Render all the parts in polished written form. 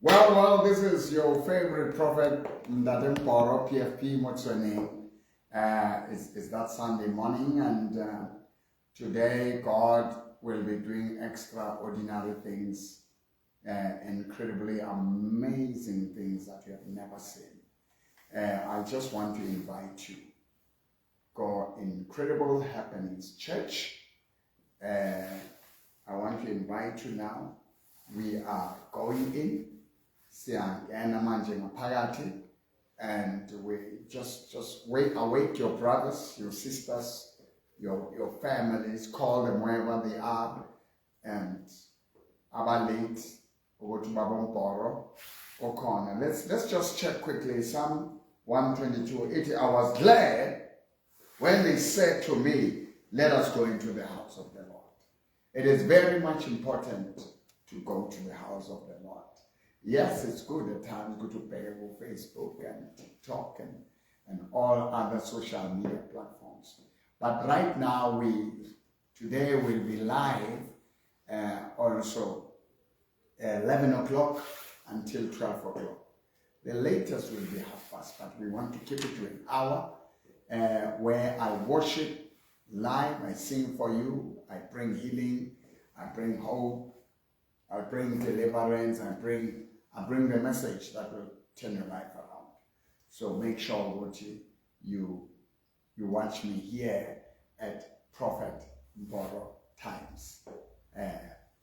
Well, this is your favorite prophet, Ndadem Poro, PFP Motsone. It's that Sunday morning, and today God will be doing extraordinary things, incredibly amazing things that you have never seen. I just want to invite you. God, Incredible Happenings Church. I want to invite you now. We are going in. And we just awake your brothers, your sisters, your families, call them wherever they are, and abalate or to Babomporo or corner. Let's just check quickly. Psalm 122, I was glad when they said to me, let us go into the house of the Lord. It is very much important to go to the house of the Lord. Yes, it's good at times, good to pay over Facebook and TikTok and all other social media platforms. But right now, today we'll be live also 11 o'clock until 12 o'clock. The latest will be 12:30, but we want to keep it to an hour where I worship live, I sing for you, I bring healing, I bring hope, I bring deliverance, I bring the message that will turn your life around. So make sure that you watch me here at Prophet Mboro Times,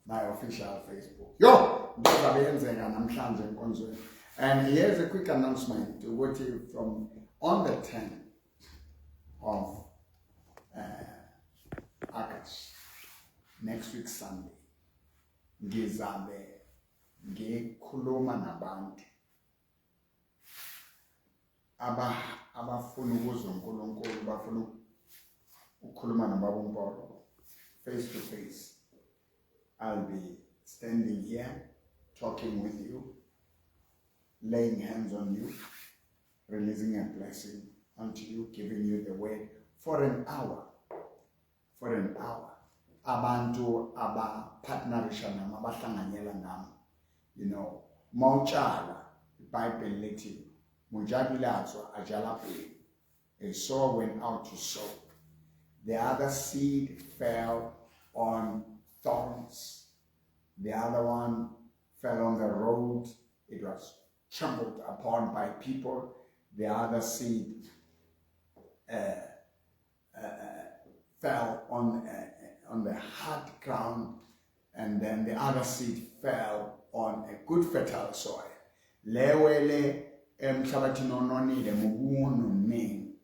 my official Facebook. And here's a quick announcement to what you from on the 10th of August, next week Sunday, ngikhuluma nabantu abafuna ukuzwa uNkulunkulu, bafuna ukukhuluma nababomporo face to face. I'll be standing here talking with you, laying hands on you, releasing a blessing unto you, giving you the word for an hour. Abantu partnerisha nami abahlanganyela nami, mawutshala iBhayibheli lithi mujabulatswa ajala pele. A sower went out to sow. The other seed fell on thorns. The other one fell on the road. It was trampled upon by people. The other seed fell on the hard ground, and then the other seed fell on a good fertile soil. Lewele emhlabathini ononile mubunu ning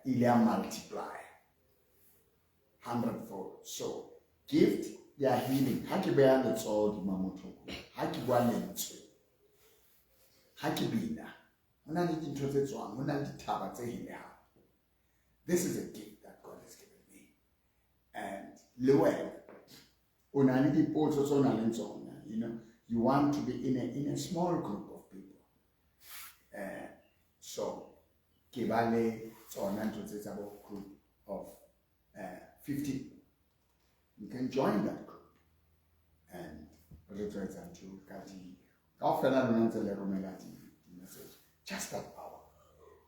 ile multiply 100-fold. So gift ya healing haki beyond it's all di mamutuku haki kwalentswe haki bina una le dintho tse tswang una le dithaba tse hileha. This is a gift that God has given me. And lewela una le dipotso tse ona le tsona, you want to be in a small group of people. So kibale tsona ntho tse tsa bo group of 50. You can join that group and return to Kati. Message just that hour.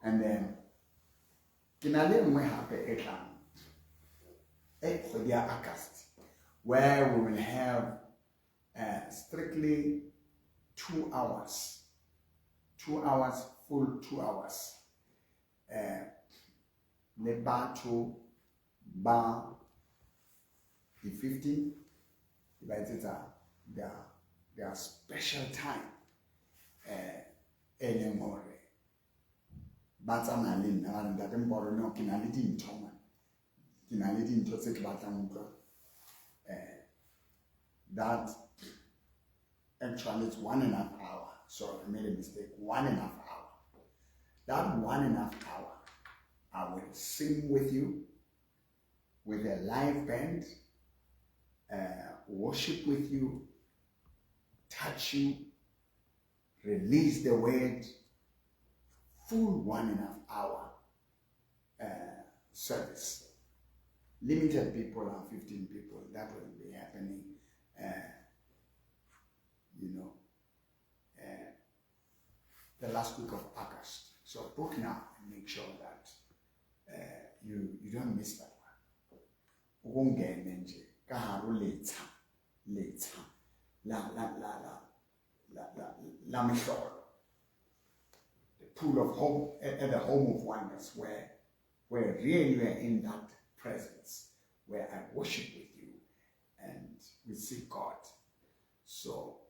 And then kinale mwe hape etlang for their August, where we will have strictly 2 hours. 2 hours, full 2 hours. Lebatu ba the 15, their special time. Elemore. Batsa malin na Ndadem Poro no kinalidi ntoma. Kinalidi ntose kibata mukra. That actually is 1.5 hours. Sorry, I made a mistake. 1.5 hours. That 1.5 hours, I will sing with you with a live band, worship with you, touch you, release the word, full 1.5 hour service. Limited people are 15 people. That will be happening, last week of August. So book now and make sure that you don't miss that one. Ukungene nje kaharo letha la mhlolo. The pool of hope at the home of oneness where really we're in that presence, where I worship with you and we see God. So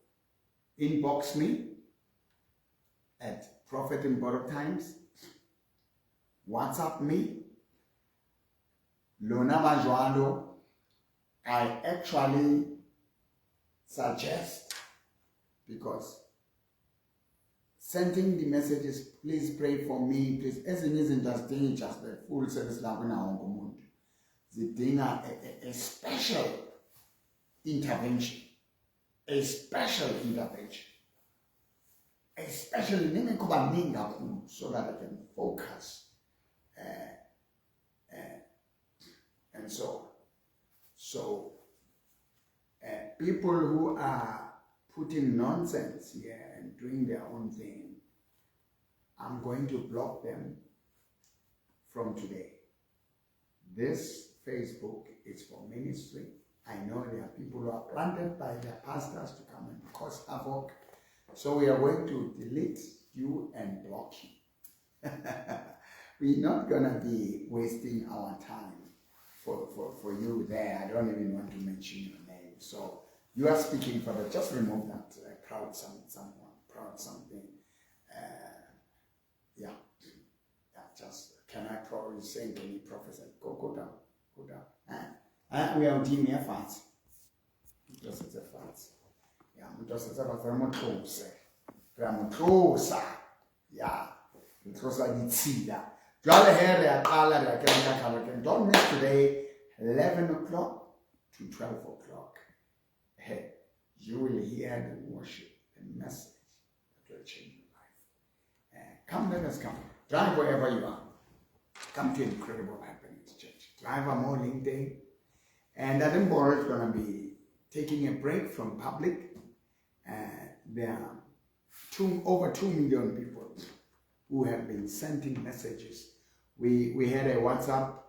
inbox me at Prophet in Borrowed Times, WhatsApp me, Lona Majwalo. I actually suggest, because sending the messages, please pray for me, please, isn't just the full service a special intervention. Especially so that I can focus and so on. So people who are putting nonsense here and doing their own thing, I'm going to block them from today. This Facebook is for ministry. I know there are people who are planted by their pastors to come and cause havoc. So we are going to delete you and block you. We're not going to be wasting our time for you there. I don't even want to mention your name. So you are speaking for that. Just remove that proud something. Just, can I probably say, can you prophesy? Go down. We are on team here fast. Just it's a fast. Yeah, just it's a very much close. Yeah, because I did see that. Don't miss today, 11 o'clock to 12 o'clock. Hey, you will hear the worship, the message that will change your life. Come, let us come. Drive wherever you are. Come to Incredible Happenings Church. Drive a morning day. And Edinburgh is going to be taking a break from public. There are over 2 million people who have been sending messages. We had a WhatsApp,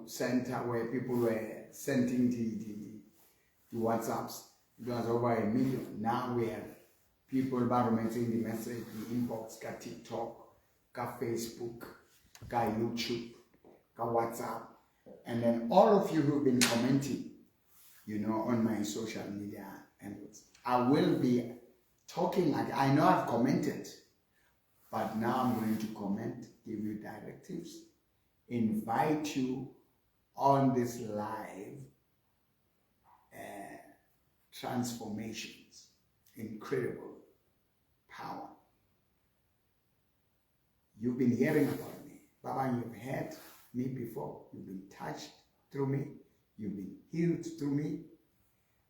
center where people were sending the WhatsApps. It was over 1 million. Now we have people barometing the message, the inbox, got TikTok, got Facebook, got YouTube, got WhatsApp, and then all of you who've been commenting, on my social media, and I will be talking like I know I've commented, but now I'm going to comment, give you directives, invite you on this live transformations, incredible power. You've been hearing about me. Baba, you've heard me before. You've been touched through me. You've been healed through me.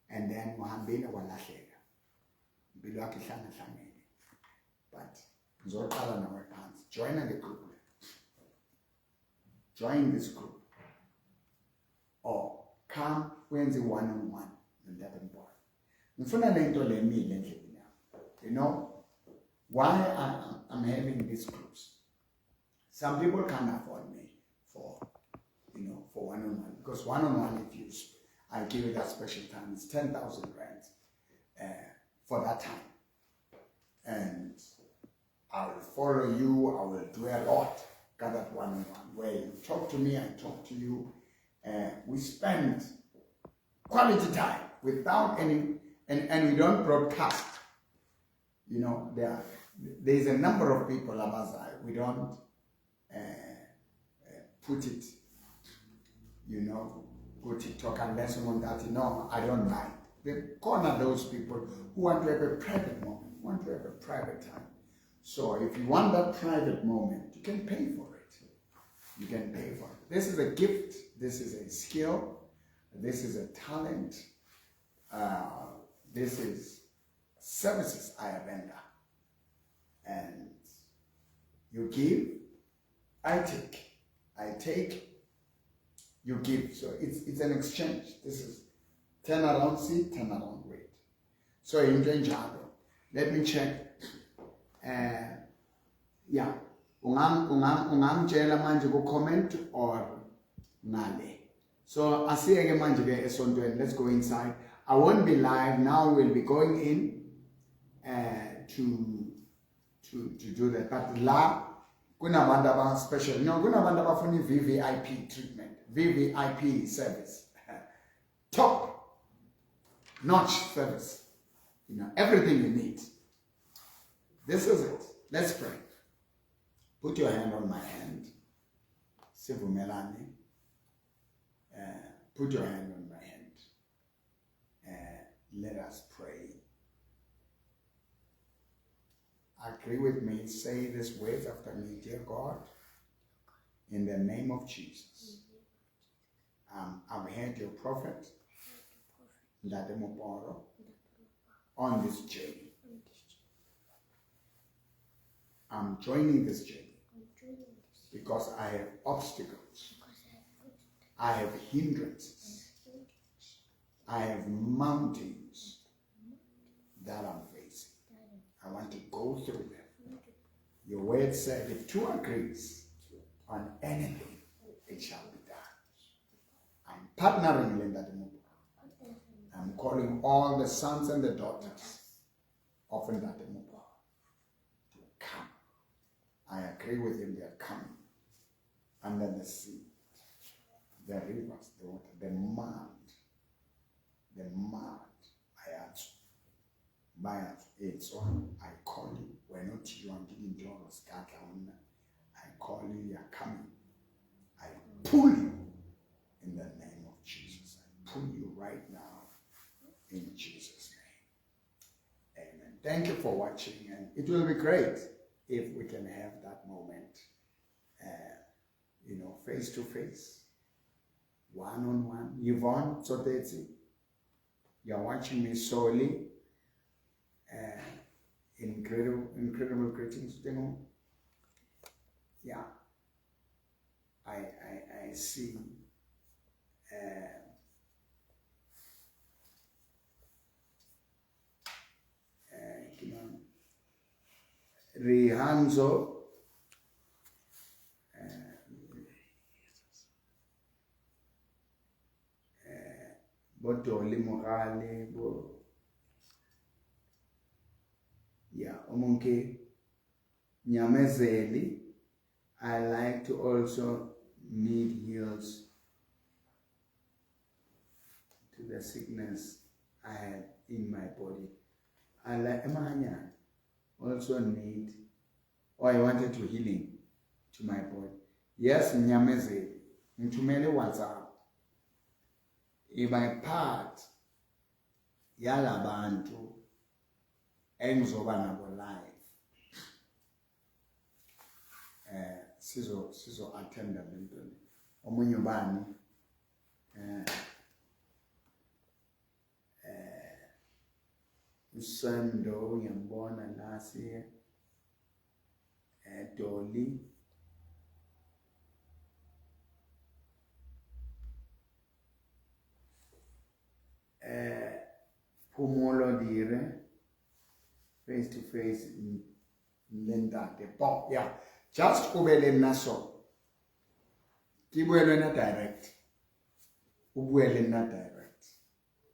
And then Muhambena walahleka. Bilwaki hlanga hlangene. But ngizothala nawe phansi. Join the group. Join this group. Or come wenze one-on-one and let them boy. Ngifuna lento lemile endlini yami. You know why I'm having these groups? Some people can't afford me for one-on-one, because one-on-one, I give it that special time, it's 10,000 rand for that time. And I will follow you, I will do a lot, got that one-on-one, where you talk to me, I talk to you, we spend quality time without any, and we don't broadcast. There's a number of people, we don't put it, go TikTok unless someone that, I don't mind. They corner those people who want to have a private moment, want to have a private time. So if you want that private moment, you can pay for it. You can pay for it. This is a gift. This is a skill. This is a talent. This is services I render. And you give, I take, you give. So it's an exchange. This is turn around seat, turn around weight. So in Njalo. Let me check. Yeah. Ungamtshela manje ku-comment or ngale. So asiyeke manje ke esontweni. Let's go inside. I won't be live now. We'll be going in to do that. But la kunabantu aba special. No, kunabantu abafuna VVIP treatment, VVIP service, top notch service. Everything you need. This is it. Let's pray. Put your hand on my hand. Sivumelani. Put your hand on my hand. Let us pray. Agree with me. Say these words after me. Dear God, in the name of Jesus, I've heard your prophet, Ndade Moporo, on this journey. I'm joining this journey because I have obstacles. I have hindrances. I have mountains that I'm facing. I want to go through them. Your word said, if two agrees on anything, it shall be done. I'm partnering with that move. I'm calling all the sons and the daughters of Ndade Moporo to come. I agree with him, they are coming. Under the sea, the rivers, the water, the mud, I answer. It's on. I call you. We're not you. I'm giving dollars. I call you. You're coming. I pull you in the name of Jesus. I pull you right now in Jesus' name. Amen. Thank you for watching, and it will be great if we can have that moment, face to face, one-on-one. Yvonne Sotezi, you're watching me solely. Incredible greetings, Yeah, I see. Rihanzo, Bodoli Morale, Omonke Nyamezeli. I like to also need heals to the sickness I have in my body. I like Emanya also need, or I wanted to healing to my body. Yes, Nyamezeli. Ntumele WhatsApp. In my part, yalabantu engizoba nabo live. Sizo attend a little. Omunye ubani Usando ngiyambona nasi Dolly Pumolo dire face to face in Ndade. Yeah, just ubele naso. Kibuele na direct. Ubuele na direct.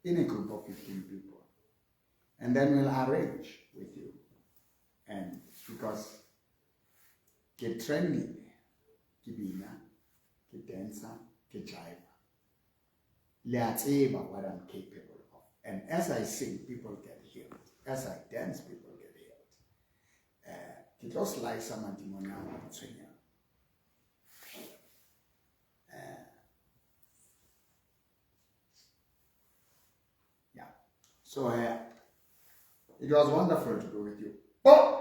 In a group of 15 people. And then we'll arrange with you. And because get training, kibina, get dancer, get jive. Let's see what I'm capable of. And as I sing, people get healed. As I dance, people get healed. It looks like someone yeah. So it was wonderful to be with you. Oh!